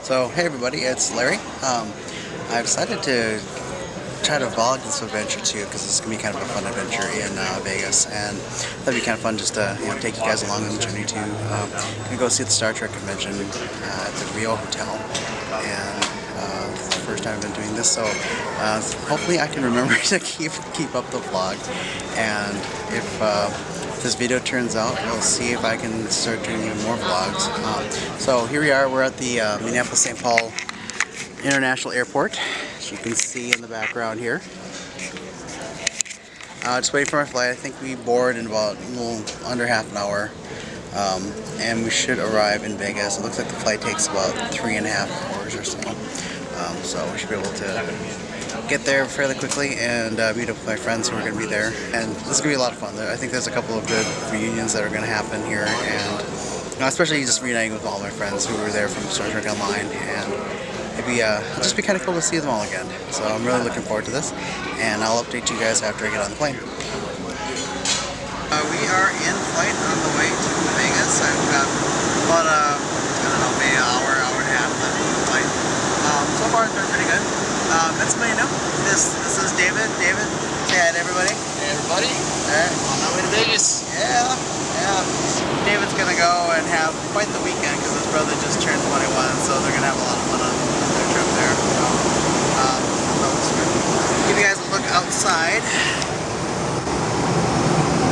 So, hey everybody, it's Larry. I decided to try to vlog this adventure too because it's going to be kind of a fun adventure in Vegas, and that'd be kind of fun just to take you guys along on the journey to go see the Star Trek convention at the Rio Hotel. And it's the first time I've been doing this, so hopefully I can remember to keep up the vlog. And if this video turns out, we'll see if I can start doing even more vlogs. So here we are, we're at the Minneapolis-St. Paul International Airport, as you can see in the background here. Just waiting for my flight. I think we board in about a little under half an hour, and we should arrive in Vegas. It looks like the flight takes about 3.5 hours or so. So we should be able to get there fairly quickly and meet up with my friends who are going to be there. And this is going to be a lot of fun. I think there's a couple of good reunions that are going to happen here, and especially just reuniting with all my friends who were there from Star Trek Online, and it'll just be kind of cool to see them all again. So I'm really looking forward to this, and I'll update you guys after I get on the plane. We are in flight on the way to Vegas. I've got about I don't know, maybe an hour and a half left of the flight. So far it's been pretty good. That's somebody new. This is David. David, say hi to everybody. Hey everybody. Alright. On my way to Vegas. Yeah. David's gonna go and have quite the weekend because his brother just turned 21, so they're gonna have a lot of fun on their trip there. Give you guys a look outside.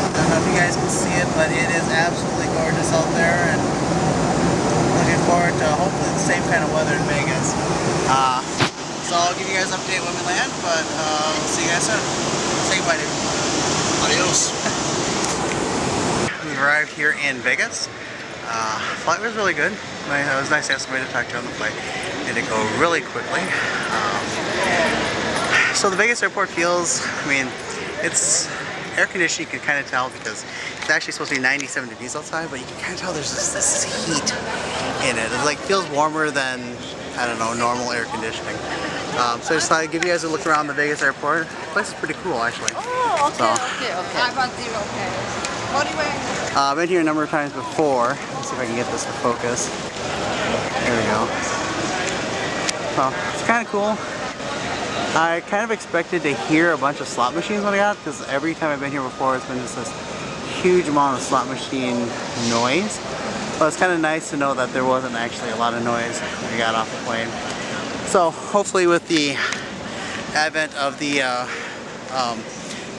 I don't know if you guys can see it, but it is absolutely gorgeous out there, and looking forward to hopefully the same kind of weather in Vegas. So I'll give you guys an update when we land, but we'll see you guys soon. Say goodbye, David. Adios. We arrived here in Vegas. Flight was really good. It was nice to have somebody to talk to on the flight. It did go really quickly. So the Vegas airport feels, it's air conditioning. You can kind of tell because it's actually supposed to be 97 degrees outside, but you can kind of tell there's just this heat in it. It feels warmer than, I don't know, normal air conditioning. So I just thought I'd give you guys a look around the Vegas airport. The place is pretty cool, actually. Oh, okay, So, okay. I want 0 pairs. What are you wearing? I've been here a number of times before. Let's see if I can get this to focus. There we go. So, it's kind of cool. I kind of expected to hear a bunch of slot machines when I got, because every time I've been here before it's been just this huge amount of slot machine noise. But it's kind of nice to know that there wasn't actually a lot of noise when we got off the plane. So hopefully with the advent of the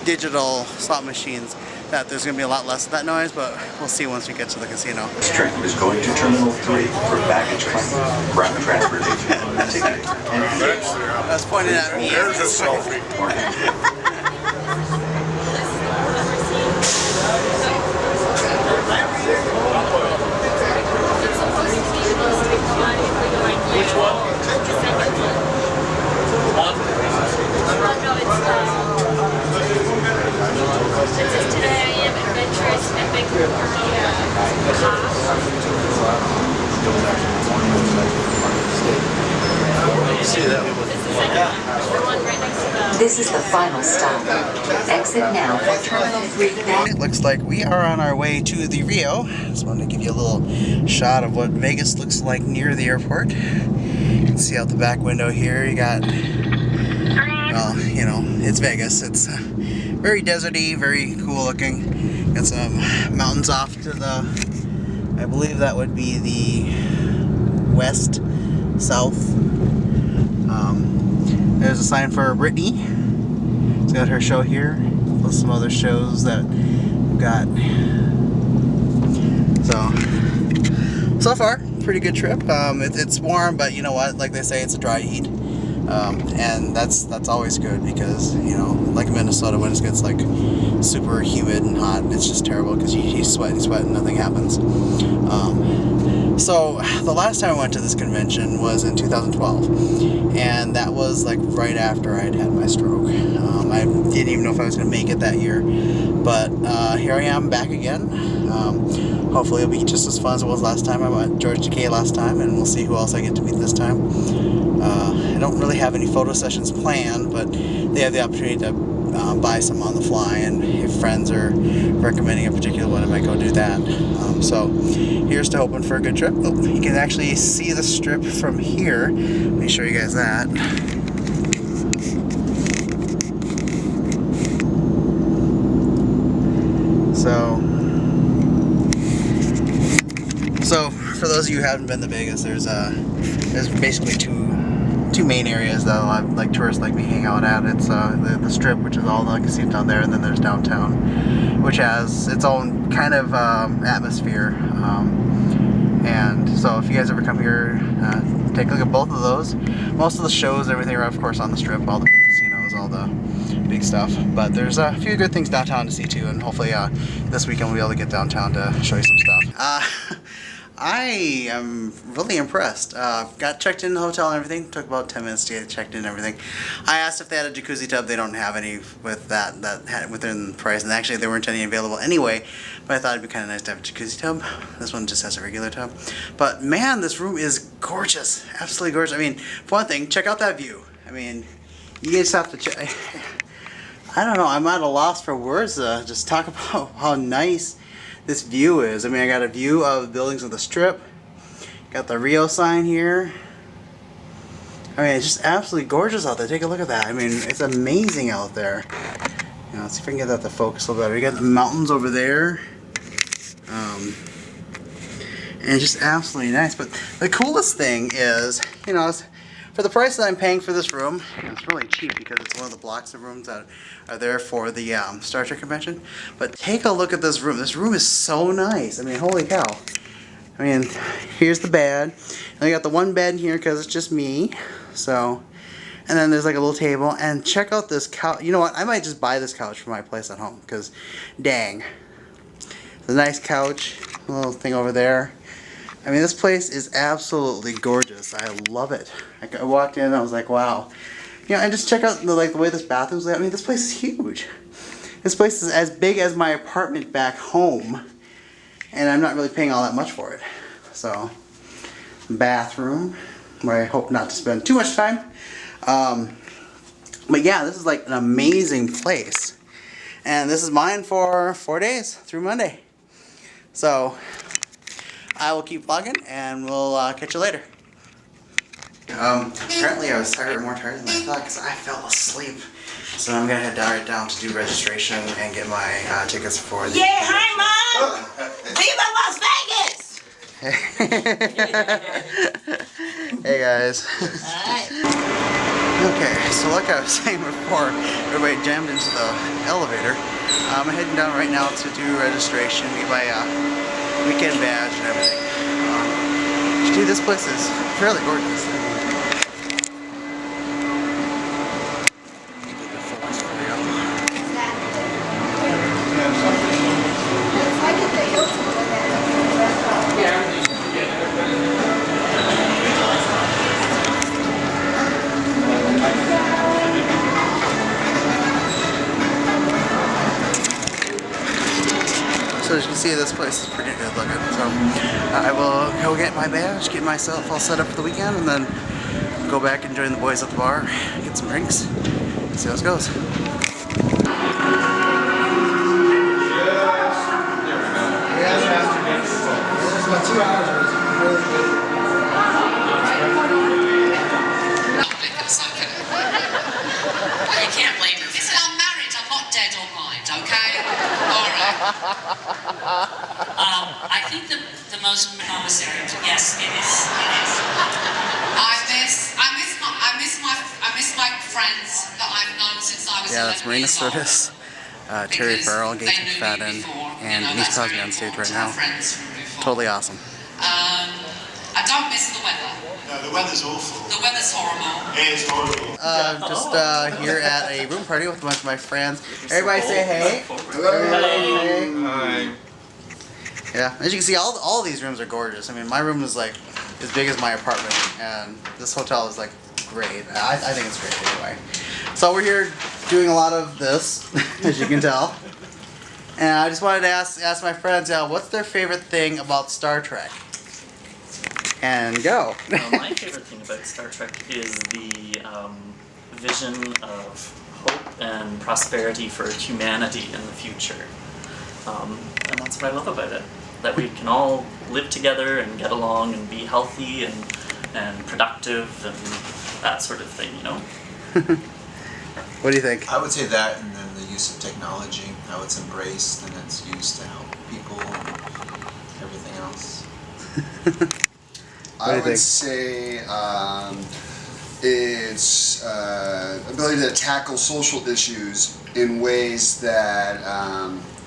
digital slot machines, that there's going to be a lot less of that noise, but we'll see once we get to the casino. This train is going to Terminal 3 for baggage claim, ground transportation, ticket, and That's pointed at me. there's a selfie. Which one? It says today I am adventurous, epic, This is the final stop. Exit now for Terminal 3. It looks like we are on our way to the Rio. Just wanted to give you a little shot of what Vegas looks like near the airport. You can see out the back window here, you got, well, it's Vegas. It's very deserty, very cool looking. Got some mountains off to the, I believe that would be the west, south. There's a sign for Brittany. She's got her show here, plus some other shows that we've got. So far, pretty good trip. It's warm, but you know what? Like they say, it's a dry heat. And that's always good because, like Minnesota, when it gets like super humid and hot, it's just terrible because you sweat and nothing happens. So the last time I went to this convention was in 2012, and that was like right after I'd had my stroke. I didn't even know if I was going to make it that year, but here I am back again. Hopefully it'll be just as fun as it was last time. I went George Takei last time, and we'll see who else I get to meet this time. I don't really have any photo sessions planned, but they have the opportunity to buy some on the fly, and if friends are recommending a particular one, I might go do that. So here's to hoping for a good trip. Oh, you can actually see the strip from here. Let me show you guys that. So for those of you who haven't been to Vegas, there's basically two main areas that a lot of, like, tourists like me hang out at. It's the Strip, which is all the casinos down there, and then there's downtown, which has its own kind of atmosphere. And so if you guys ever come here, take a look at both of those. Most of the shows, everything are of course on the Strip, all the big casinos, all the big stuff. But there's a few good things downtown to see too, and hopefully this weekend we'll be able to get downtown to show you some stuff. I am really impressed. Got checked in the hotel and everything. Took about 10 minutes to get checked in and everything. I asked if they had a jacuzzi tub. They don't have any with that had within the price, and actually they weren't any available anyway. But I thought it'd be kind of nice to have a jacuzzi tub. This one just has a regular tub. But man, this room is gorgeous. Absolutely gorgeous. I mean, for one thing, check out that view. I mean, you guys have to check. I don't know. I'm at a loss for words to just talk about how nice this view is. I mean, I got a view of the buildings of the Strip. Got the Rio sign here. I mean, it's just absolutely gorgeous out there. Take a look at that. I mean, it's amazing out there. You know, let's see if I can get that to focus a little better. We got the mountains over there. And it's just absolutely nice. But the coolest thing is, you know, for the price that I'm paying for this room, it's really cheap because it's one of the blocks of rooms that are there for the Star Trek convention. But take a look at this room. This room is so nice. I mean, holy cow. I mean, here's the bed. And I got the one bed in here because it's just me. So, and then there's like a little table. And check out this couch. You know what? I might just buy this couch for my place at home because, dang. It's a nice couch. A little thing over there. I mean, this place is absolutely gorgeous. I love it. I walked in and I was like, wow. You know, and just check out the way this bathroom's laid out. I mean, this place is huge. This place is as big as my apartment back home, and I'm not really paying all that much for it. So, bathroom, where I hope not to spend too much time. But yeah, this is like an amazing place. And this is mine for 4 days through Monday. So, I will keep vlogging, and we'll catch you later. Apparently I was more tired than I thought because I fell asleep. So I'm gonna head right down to do registration and get my tickets for the... Yeah, hi Mom! Viva Las Vegas! Hey guys. Alright. Okay, so like I was saying before, everybody jammed into the elevator. I'm heading down right now to do registration, get my weekend badge and everything. Dude, this place is fairly gorgeous. So as you can see, this place is pretty good looking. So I will go get my badge, get myself all set up for the weekend, and then go back and join the boys at the bar, get some drinks, and see how it goes. You can't blame me. Listen, I'm married, I'm not dead or blind, okay? Alright. I think the most commissary, yes, it is. I miss my friends that I've known since I was 11 years old. Yeah, that's Marina Sirtis, Terry Farrell, Gates McFadden, and Denise Crosby on stage right now. Totally awesome. I don't miss the weather. No, the weather's awful. The weather's horrible. It is horrible. Just here at a room party with a bunch of my friends. Everybody say hey. Hello. Hi. Yeah, as you can see, all of these rooms are gorgeous. I mean, my room is like as big as my apartment, and this hotel is like great. I think it's great anyway. So we're here doing a lot of this, as you can tell. And I just wanted to ask my friends, what's their favorite thing about Star Trek? And go. My favorite thing about Star Trek is the vision of hope and prosperity for humanity in the future. And that's what I love about it. That we can all live together and get along and be healthy and productive and that sort of thing, you know? What do you think? I would say that, and then the use of technology, how it's embraced and it's used to help people and everything else. I would say its ability to tackle social issues in ways that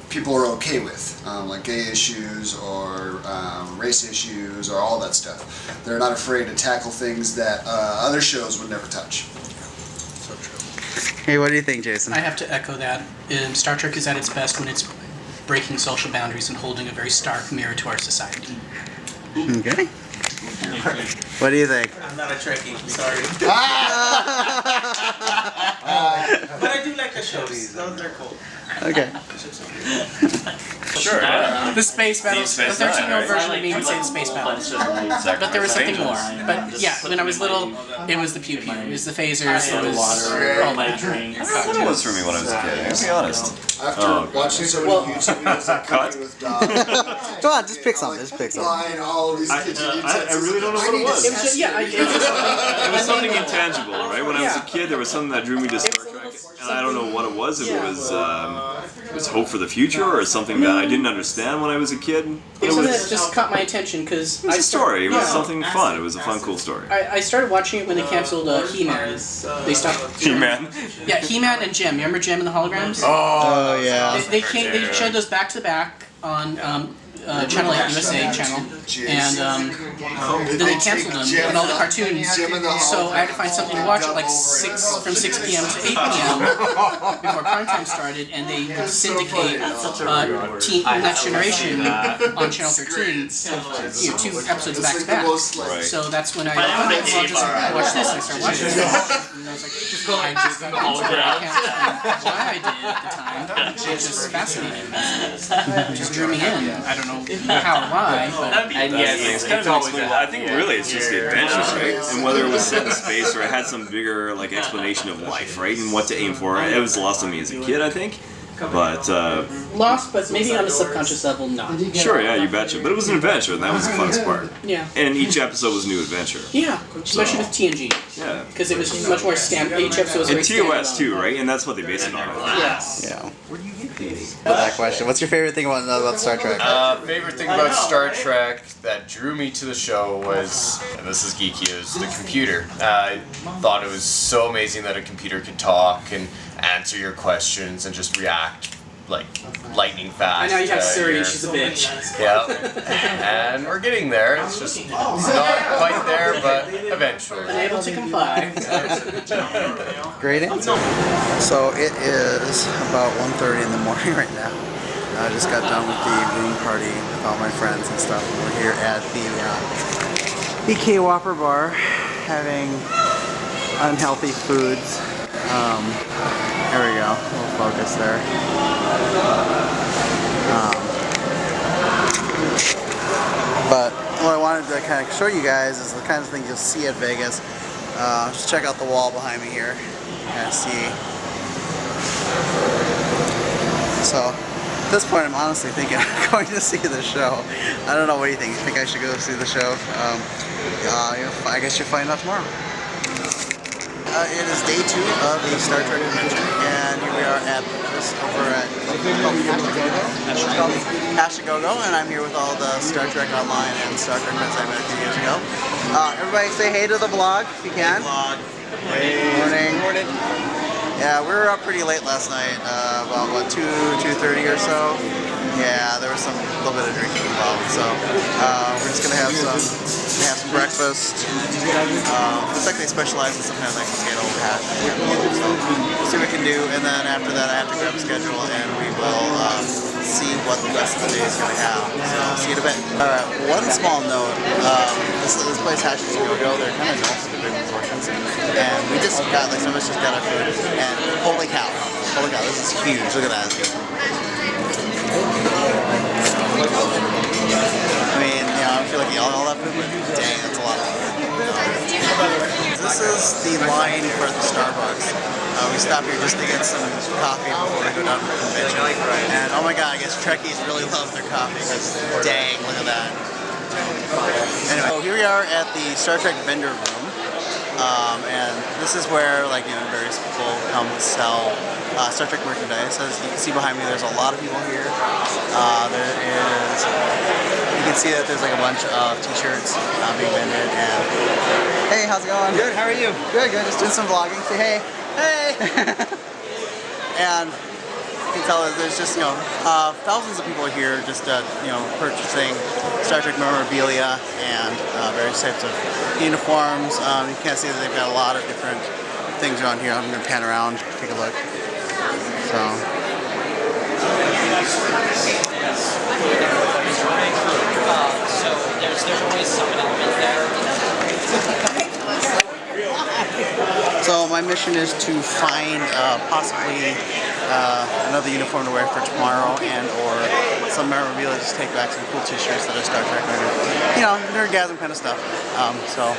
people are okay with, like gay issues or race issues or all that stuff. They're not afraid to tackle things that other shows would never touch. So true. Hey, what do you think, Jason? I have to echo that. Star Trek is at its best when it's breaking social boundaries and holding a very stark mirror to our society. Okay. What do you think? I'm not a Trekkie, sorry. But I do like the shows. Those are cool. Okay. Sure. The space battles, the 13-year-old version of me would say the space battles. But there was something more. But yeah, when I was little, it was the pew pew, it was the phasers, it was all my drinks. I don't know what it was for me when I was a kid, I'll be honest. After watching so many YouTube videos like Cooking with Dog, Come on, just pick something. Just pick something. buying all of these kitchen utensils. I really don't know what it was. It was just, yeah, It was something intangible, right? When I was a kid, there was something that drew me to Star Trek, and I don't know what it was. If it was hope for the future or something that I didn't understand when I was a kid. It was something that just caught my attention because It was a story. It was something fun. It was a fun, cool story. I started watching it when they canceled He-Man. They stopped. He-Man. Yeah, He-Man and Jim. You remember Jim and the Holograms? Oh yeah. They showed those back to back on Channel 8 USA channel, and then they canceled them and all the cartoons. So I had to find something to watch at like 6 p.m. to 8 p.m. before prime time started, and they would syndicate Teen Next Generation on Channel 13, you know, 2 episodes back to back. So that's when I thought, well, I'll just watch this. And I started watching this, and I was like, I just got into it. I can't explain why I did at the time. It just fascinated me. It just drew me in. I don't know how or why, but It's kind of unexplainable. I think really it's just the adventures, right? And whether it was set in space or it had some bigger like explanation of life, right? And what to aim for. It was lost on me as a kid, I think. But lost, but maybe on a subconscious level, not. Sure, yeah, you betcha. But it was an adventure, and that was the funnest part. Yeah. And each episode was a new adventure. Yeah, especially with TNG. Yeah. Because it was much more each episode was very and TOS too, right? And that's what they based it on. Yes. Yeah. Where do you get these? That question. What's your favorite thing about Star Trek? Favorite thing about Star Trek that drew me to the show was, and this is geeky, is the computer. I thought it was so amazing that a computer could talk and answer your questions and just react like lightning fast. I know you have Siri, she's a bitch. Yep. And we're getting there. It's just not quite there, but eventually. Unable to comply. Great answer. So it is about 1:30 in the morning right now. I just got done with the evening party with all my friends and stuff. We're here at the BK Whopper Bar having unhealthy foods. There we go. A little focus there. But what I wanted to kind of show you guys is the kinds of things you'll see at Vegas. Just check out the wall behind me here. Kind of see. So at this point, I'm honestly thinking I'm going to see the show. I don't know. What do you think? You think I should go see the show? I guess you'll find out tomorrow. It is day 2 of the Star Trek adventure, and here we are at over at Hashigogo, and I'm here with all the Star Trek Online and Star Trek friends I met a few years ago. Everybody say hey to the vlog if you can. Hey. Morning. Yeah, we were up pretty late last night, about what, 2:30 or so. Yeah, there was a little bit of drinking involved, so we're just gonna have some breakfast. Looks like they specialize in some kind of like potato hash. So we'll see what we can do, and then after that I have to grab a schedule and we will see what the rest of the day is gonna have. So see you in a bit. Alright, one small note. This place Hashigogo, they're kind of known for the big portions, and we just got some of us just got our food, and holy cow, this is huge. Look at that. I mean, I feel like all that food, but dang, that's a lot of food. This this is the line for the Starbucks. We stopped here just to get some coffee before we go down to the convention. And oh my god, I guess Trekkies really love their coffee because dang, look at that. Anyway, so here we are at the Star Trek vendor room. And this is where various people come to sell Star Trek merchandise. As you can see behind me, there's a lot of people here. You can see that there's a bunch of t-shirts being vended. And hey, how's it going? Good, how are you? Good, good. Just doing some vlogging. Say hey. Hey! And you can tell that there's just, thousands of people here just, purchasing Star Trek memorabilia and various types of uniforms. You can see that they've got a lot of different things around here. I'm going to pan around, take a look. So there's always some element there. So my mission is to find possibly another uniform to wear for tomorrow, and or some memorabilia, just take back some cool t-shirts that are Star Trek related. Nerdgasm kind of stuff. So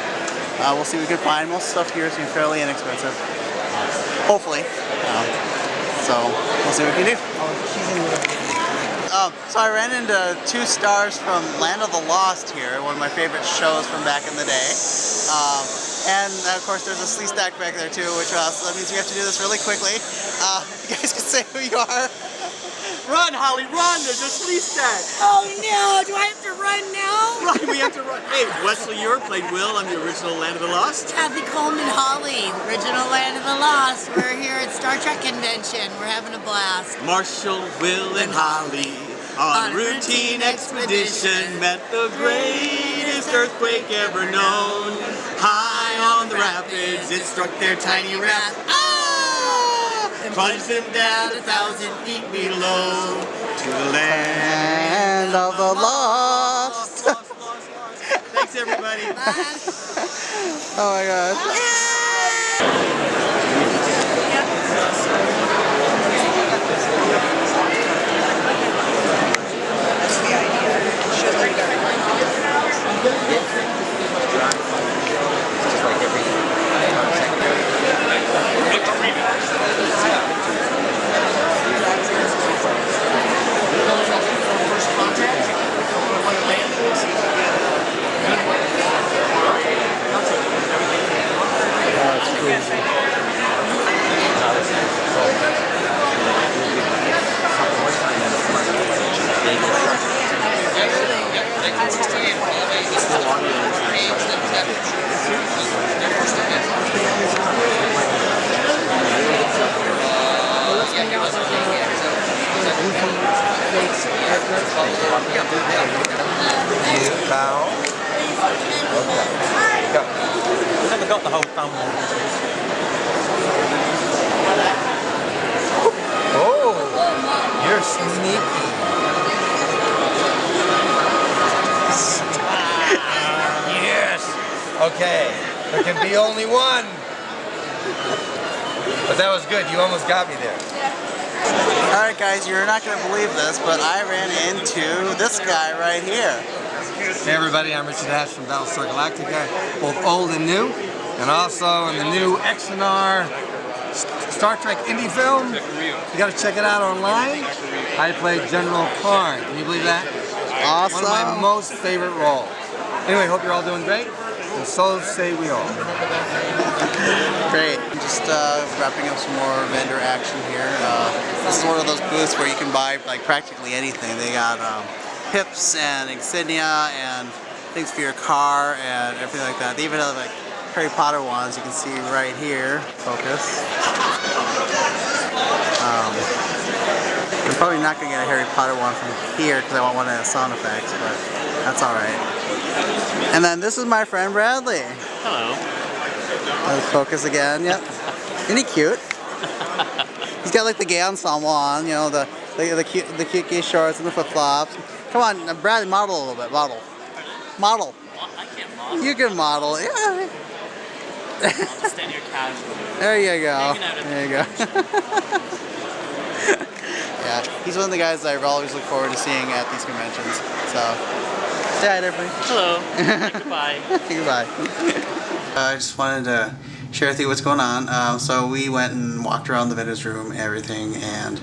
we'll see what we can find. Most stuff here is fairly inexpensive. Hopefully. So we'll see what we can do. So I ran into 2 stars from Land of the Lost here, one of my favorite shows from back in the day. And of course there's a slee stack back there too, which so that means we have to do this really quickly. You guys can say who you are. Run, Holly, run! There's a slee stack! Oh no! Do I have to run now? Right, we have to run. Hey, Wesley Ure played Will on the original Land of the Lost. Kathy Coleman Holly, original Land of the Lost. We're here at Star Trek Convention. We're having a blast. Marshall, Will, and Holly on a routine expedition met the greatest earthquake ever known. High on the rapids, it struck their tiny raft. And plunged them down 1,000 feet below to the land of the lost. Thanks, everybody. Oh my gosh. You bow. Okay. Go. I haven't got the whole thumb on. Oh, you're sneaky. Yes. Okay. There can be only one. But that was good. You almost got me there. Alright guys, you're not going to believe this, but I ran into this guy right here. Hey everybody, I'm Richard Hatch from Battlestar Galactica, both old and new, and also in the new XNR Star Trek indie film. You got to check it out online. I played General Karn. Can you believe that? Awesome. One of my most favorite roles. Anyway, hope you're all doing great, and so say we all. Great. Just wrapping up some more vendor action here. This is one of those booths where you can buy practically anything. They got pips and insignia and things for your car and everything like that. They even have Harry Potter ones. You can see right here. Focus. I'm probably not going to get a Harry Potter one from here because I want one that has sound effects, but that's alright. And then this is my friend Bradley. Hello. Let's focus again, yep. Isn't he cute? He's got the gay ensemble on, the cute gay shorts and the flip-flops. Come on, Bradley, model a little bit, model. Model. I can't model. You can model, yeah. I'll just stand here casually. There you go. There you go. Yeah, he's one of the guys that I always look forward to seeing at these conventions. So, say hi to everybody. Hello. Goodbye. Goodbye. I just wanted to share with you what's going on. So we went and walked around the vendor's room, everything, and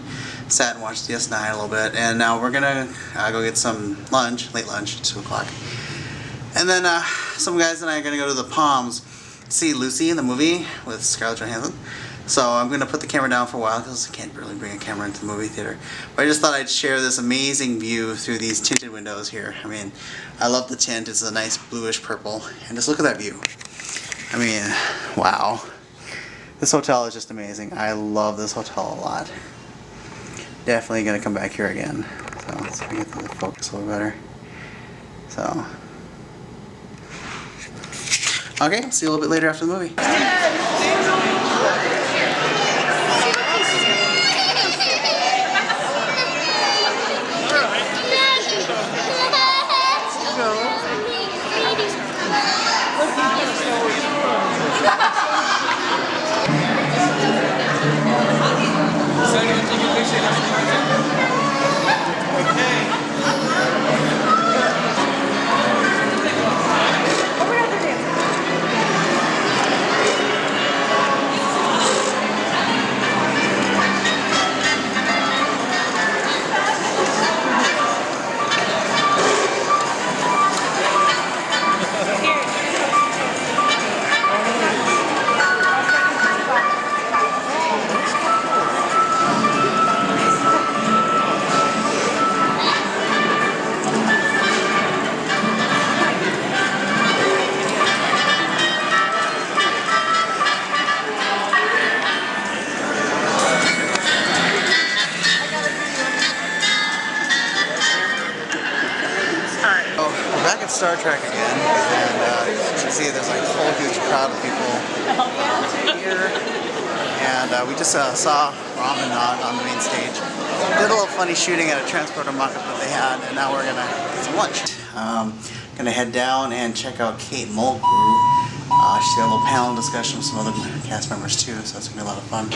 sat and watched DS9 a little bit. And now we're gonna go get some lunch, late lunch, 2 o'clock. And then some guys and I are gonna go to the Palms, see Lucy in the movie with Scarlett Johansson. So I'm gonna put the camera down for a while because I can't really bring a camera into the movie theater. But I just thought I'd share this amazing view through these tinted windows here. I mean, I love the tint. It's a nice bluish purple, and just look at that view. I mean, wow. This hotel is just amazing. I love this hotel a lot. Definitely gonna come back here again. So let's see if we get the focus a little better. So, okay, see you a little bit later after the movie. Back at Star Trek again, and you can see there's like a whole huge crowd of people here, and we just saw Ram and Nog on the main stage. Did a little funny shooting at a transporter mock-up that they had, and now we're gonna get some lunch. Gonna head down and check out Kate Mulgrew. She's got a little panel discussion with some other cast members too, so it's gonna be a lot of fun.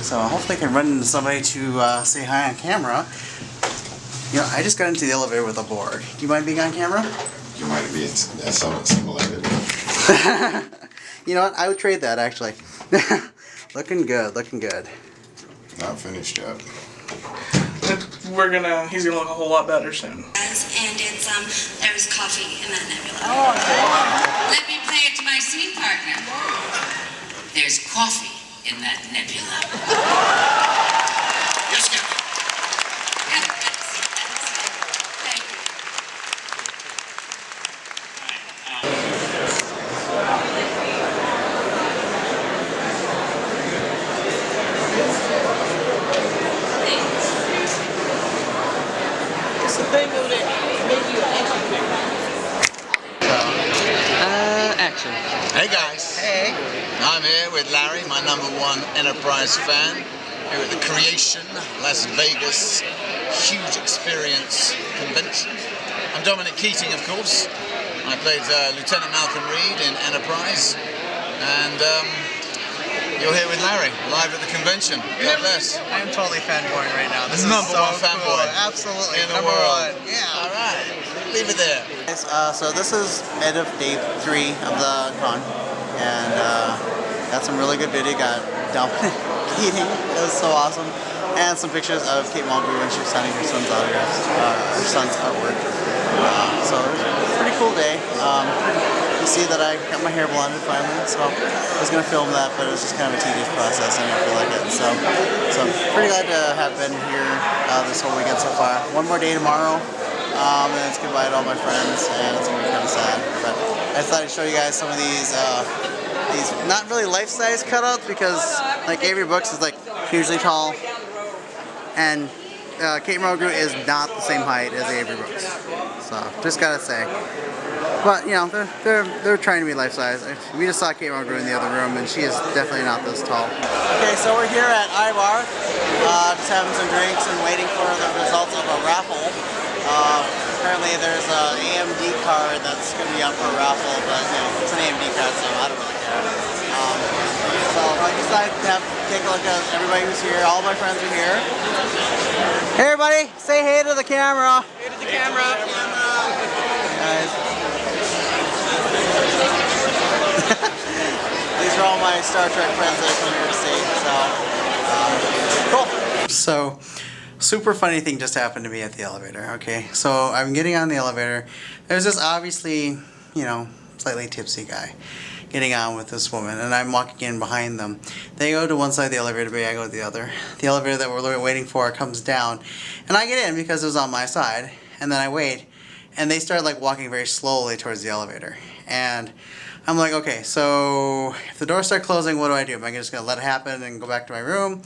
So hopefully I can run into somebody to say hi on camera. You know, I just got into the elevator with a Borg. Do you mind being on camera? You might be single-handed. You know what? I would trade that, actually. Looking good, looking good. Not finished yet. He's gonna look a whole lot better soon. And it's, there's coffee in that nebula. Oh. Let me play it to my scene partner. There's coffee in that nebula. Yes, Captain. Action. Hey guys. Hey. I'm here with Larry, my #1 Enterprise fan, here at the Creation Las Vegas Huge Experience Convention. I'm Dominic Keating, of course. I played Lieutenant Malcolm Reed in Enterprise, and you're here with Larry, live at the convention. God bless. I'm totally fanboying right now. This is #1 fanboy. Cool. Absolutely. In the world. Yeah. All right. Leave it there. So this is end of day 3 of the con, and got some really good video. Got Dominic Keating. It was so awesome, and some pictures of Kate Mulgrew when she was signing her son's autographs, her son's artwork. So it was a pretty cool day. You see that I got my hair blonded finally, so I was gonna film that, but it was just kind of a tedious process. I didn't feel like it, so I'm pretty glad to have been here this whole weekend so far. One more day tomorrow. And then it's goodbye to all my friends, and it's gonna be kind of sad. But I thought I'd show you guys some of these not really life-size cutouts, because like Avery Brooks is like hugely tall, and Kate Mulgrew is not the same height as Avery Brooks. So just gotta say. But you know, they're trying to be life-size. We just saw Kate Mulgrew in the other room, and she is definitely not this tall. Okay, so we're here at iBar, just having some drinks and waiting for the results of a raffle. Apparently there's an AMD card that's going to be up for a raffle, but you know, it's an AMD card, so I don't really care. So I decided to take a look at everybody who's here. All my friends are here. Hey everybody, say hey to the camera. Hey to the camera. Hey guys. all my Star Trek friends that are coming to see. So, cool. So, super funny thing just happened to me at the elevator. Okay, so I'm getting on the elevator. There's this obviously, you know, slightly tipsy guy getting on with this woman, and I'm walking in behind them. They go to one side of the elevator, but I go to the other. The elevator that we're waiting for comes down, and I get in because it was on my side, and then I wait, and they start like walking very slowly towards the elevator, and I'm like, okay, so if the doors start closing, what do I do? Am I just gonna let it happen and go back to my room,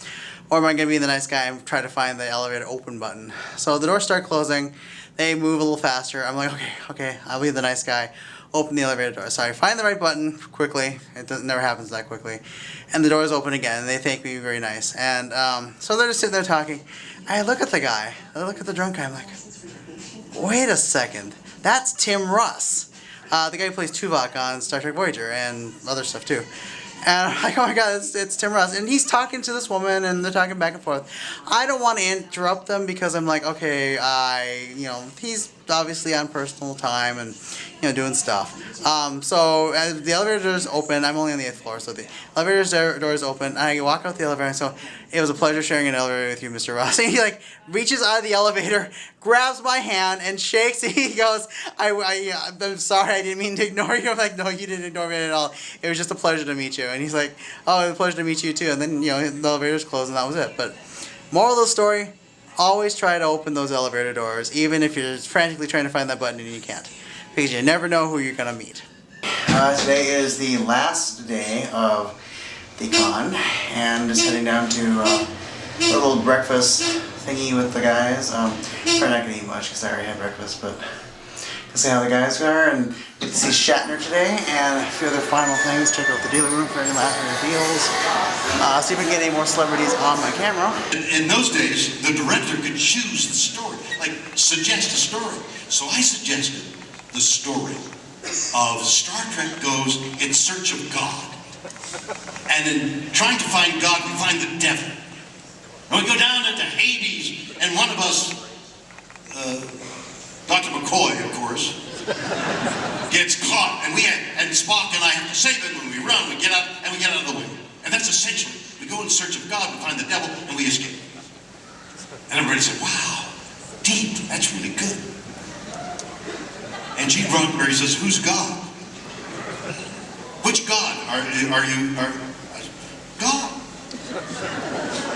or am I gonna be the nice guy and try to find the elevator open button? So the doors start closing, they move a little faster. I'm like, okay, I'll be the nice guy. Open the elevator door. So I find the right button quickly. It never happens that quickly. And the doors open again, and they thank me very nice. And so they're just sitting there talking. I look at the guy. I look at the drunk guy. I'm like, wait a second. That's Tim Russ. The guy who plays Tuvok on Star Trek Voyager and other stuff too. And I'm like, oh my god, it's Tim Russ. And he's talking to this woman, and they're talking back and forth. I don't want to interrupt them because I'm like, okay, he's obviously on personal time and, doing stuff. So as the elevator doors open, I'm only on the 8th floor, so the elevator doors open, and I walk out the elevator, and so it was a pleasure sharing an elevator with you, Mr. Ross. And he like reaches out of the elevator, grabs my hand, and shakes it. He goes, I'm sorry, I didn't mean to ignore you. I'm like, no, you didn't ignore me at all. It was just a pleasure to meet you. And he's like, oh, it was a pleasure to meet you too. And then, the elevator's closed, and that was it. But moral of the story, always try to open those elevator doors, even if you're frantically trying to find that button and you can't. Because you never know who you're going to meet. Today is the last day of the con, and just heading down to a little breakfast thingy with the guys. Probably not going to eat much because I already had breakfast, but to see how the guys are, and get to see Shatner today, and a few other final things. Check out the dealer room for any last reveals. See if we can get any more celebrities on my camera. In those days, the director could choose the story, like suggest a story. So I suggested the story of Star Trek goes in search of God. And in trying to find God, we find the devil. And we go down into Hades, and one of us, Dr. McCoy, of course, gets caught, and Spock and I have to save him. When we run, we get out of the way. And that's essential. We go in search of God, we find the devil, and we escape. And everybody said, wow, deep, that's really good. And Gene Roddenberry says, who's God? Which God are you? God.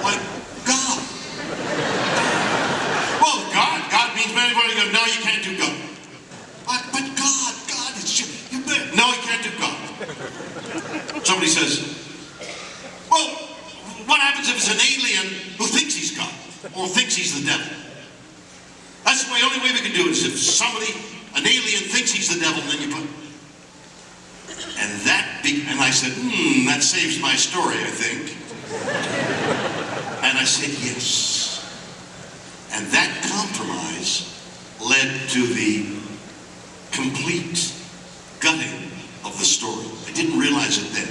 Like, God. Well, God means many people. You go, no, you can't do God. But God is just, no, you can't do God. Somebody says, well, what happens if it's an alien who thinks he's God, or thinks he's the devil? That's the only way we can do it, is if an alien thinks he's the devil, and then you put, and I said, that saves my story, I think. And I said, yes. And that compromise led to the complete gutting of the story. I didn't realize it then.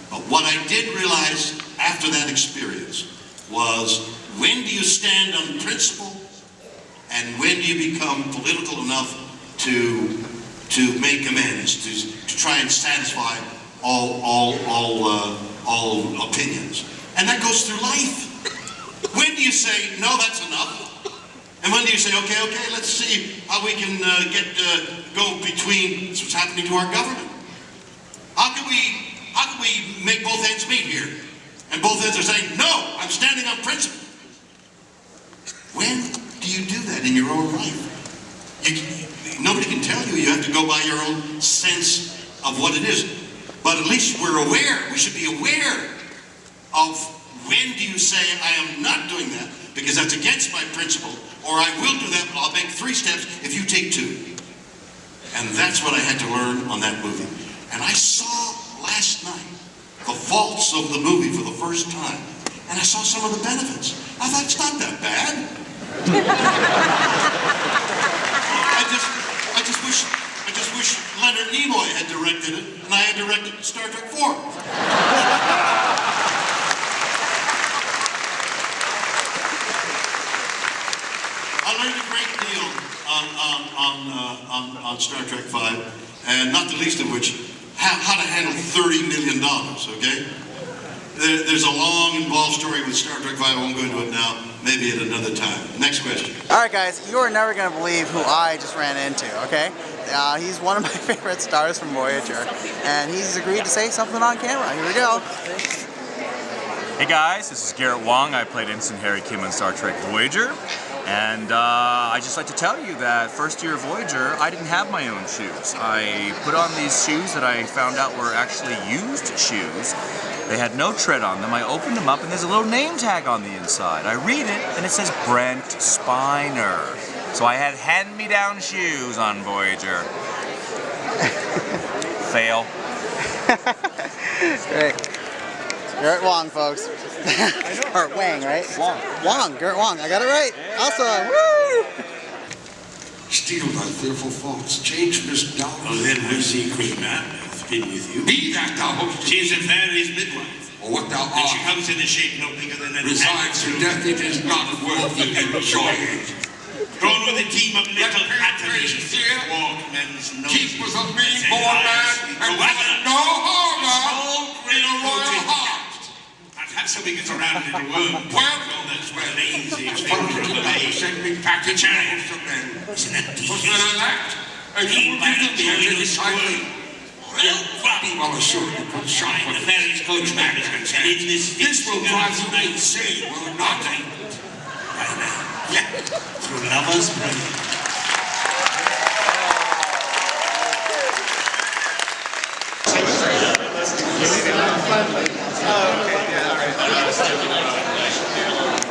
But what I did realize after that experience was, when do you stand on principle, and when do you become political enough to make amends, to try and satisfy all opinions? And that goes through life. When do you say, no, that's enough? And when do you say, okay, let's see how we can go between what's happening to our government? How can we make both ends meet here? And both ends are saying, no, I'm standing on principle. When do you do that in your own life? Nobody can tell you. You have to go by your own sense of what it is. But at least we're aware. We should be aware of, when do you say, I am not doing that because that's against my principle, or I will do that, but I'll make 3 steps if you take 2. And that's what I had to learn on that movie. And I saw last night the faults of the movie for the first time, and I saw some of the benefits. I thought, it's not that bad. I just wish Leonard Nimoy had directed it, and I had directed Star Trek 4. I learned a great deal on Star Trek 5, and not the least of which, how to handle $30 million, okay? There's a long, involved story with Star Trek V. I won't go into it now. Maybe at another time. Next question. Alright guys, you are never going to believe who I just ran into, okay? He's one of my favorite stars from Voyager, and he's agreed to say something on camera. Here we go. Hey guys, this is Garrett Wang. I played Ensign Harry Kim on Star Trek Voyager, and I'd just like to tell you that first year of Voyager, I didn't have my own shoes. I put on these shoes that I found out were actually used shoes. They had no tread on them. I opened them up and there's a little name tag on the inside. I read it and it says Brent Spiner. So I had hand-me-down shoes on Voyager. Fail. Great. Garrett Wang, folks. Or Wang, right? Wang, Garrett Wang. I got it right. Awesome. Woo! Steal thy fearful thoughts. Change this doubt. Oh, then her secret man hath been with you. Be that thou hopest. She is a fairy's midwife. Or what thou art. And she comes in a shape no bigger than an resides to death, it is not worth the enjoying. Drawn with a team of little atomies. Walk men's noses. Keepers of me, born man, and no harder in a royal heart. I've had so we get around in the world. Well, that's where lazy expenditure of the day. Send me back to chariots of men. Isn't that devious? What's that I lacked? And you will give the answer decidedly. Be well assured you put shine. The fairy's coachman is concerned. This will drive you insane, will it not? Through lovers' prayer.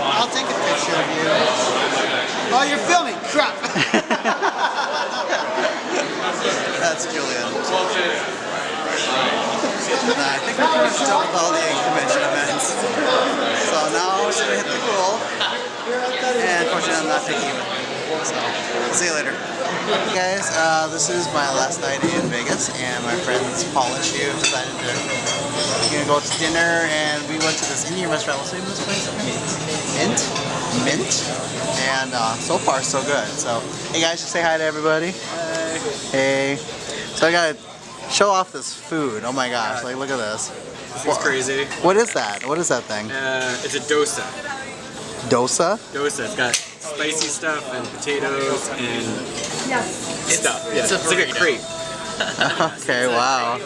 I'll take a picture of you. Oh, you're filming? Crap. That's Julian. I think we're pretty much done with all the convention events. So now we're just going to hit the pool. And unfortunately I'm not taking you with me. So, see you later. Hey guys, this is my last night in Vegas, and my friends Paul and Stu decided to go to dinner, and we went to this Indian restaurant. What's the name of this place? Mint. And so far so good. So, hey guys, just say hi to everybody. Hey. So I gotta show off this food. Oh my gosh, like look at this. This is crazy. What is that? What is that thing? It's a dosa. Dosa? Dosa. It's got spicy stuff and potatoes and stuff. Yeah, it's like a crepe. Okay, wow.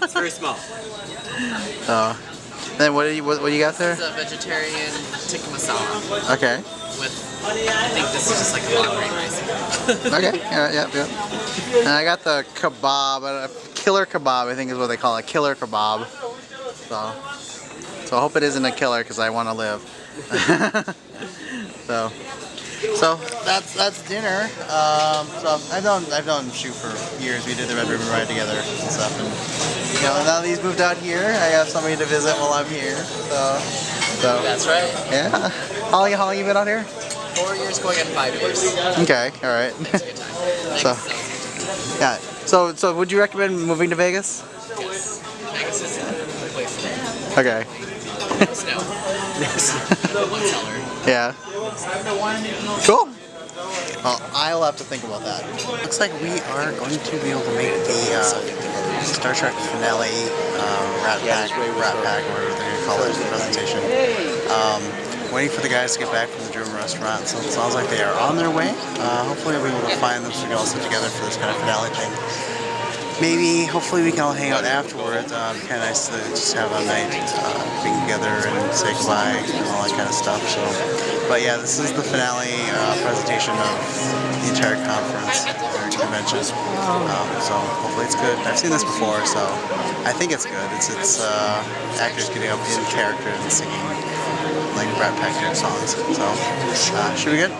It's very small. Oh. Then what do you got there? It's a vegetarian tikka masala. Okay. With, I think this is just like a long grain rice. Okay. Yep. And I got the kebab, killer kebab. I think is what they call it, killer kebab. So I hope it isn't a killer because I want to live. So that's dinner. So I've known Shu for years. We did the Red Ribbon Ride together and stuff. And now that he's moved out here, I have somebody to visit while I'm here. So that's right. Yeah. How long you been out here? 4 years, going on 5 years. Okay. All right. It's a good time. So yeah. So would you recommend moving to Vegas? Yes. Vegas is a place for me. Okay. Snow. One cellar. Yeah. Cool. Well, I'll have to think about that. Looks like we are going to be able to make the Star Trek finale Rat Pack, or whatever they're going to call it, presentation. Waiting for the guys to get back from the German restaurant, so it sounds like they are on their way. Hopefully we'll be able to find them so we can all sit together for this kind of finale thing. Maybe, hopefully we can all hang out afterwards. It'd be kind of nice to just have a night being together and say goodbye and all that kind of stuff. So, but yeah, this is the finale presentation of the entire conference or convention. So hopefully it's good. I've seen this before, so I think it's good. It's actors getting up in character and singing like Rat Pack songs. So should we be good?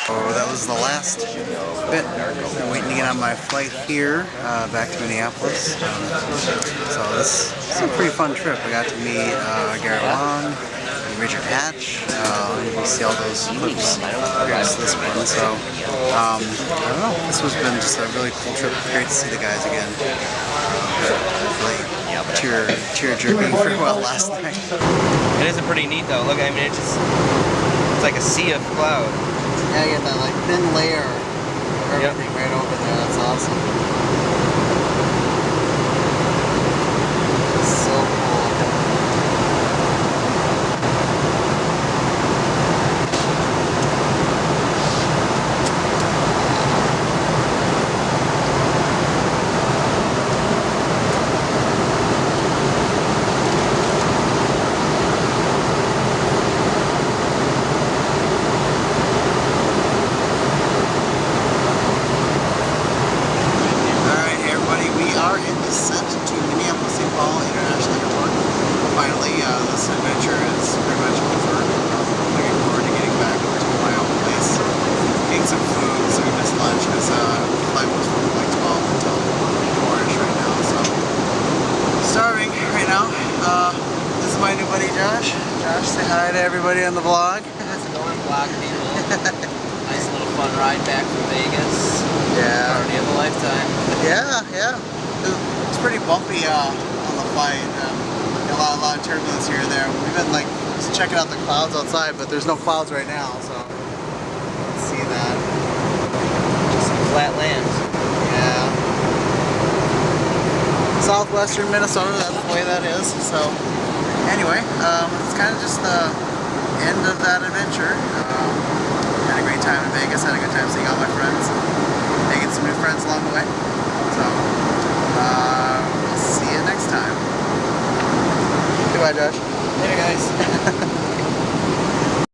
So that was the last bit. I'm waiting to get on my flight here back to Minneapolis. So this is a pretty fun trip. I got to meet Garrett Wang, Richard Hatch. You see all those clips previous to this one. So I don't know. This has been just a really cool trip. Great to see the guys again. Really tear jerking for a while last night. It is pretty neat though. Look, I mean, it's like a sea of cloud. Yeah, you get that like thin layer of everything right over there. That's awesome. So cool. Everybody on the vlog. How's it going, vlog people? Nice little fun ride back from Vegas. Yeah. Party of a lifetime. Yeah. It's pretty bumpy on the flight. A lot of turbulence here and there. We've been like just checking out the clouds outside, but there's no clouds right now, so let's see that. Just some flat land. Yeah. Southwestern Minnesota, that's the way that is. So anyway, it's kind of just the end of that adventure. Had a great time in Vegas, had a good time seeing all my friends, making some new friends along the way. So, we'll see you next time. Goodbye, Josh. Later, guys.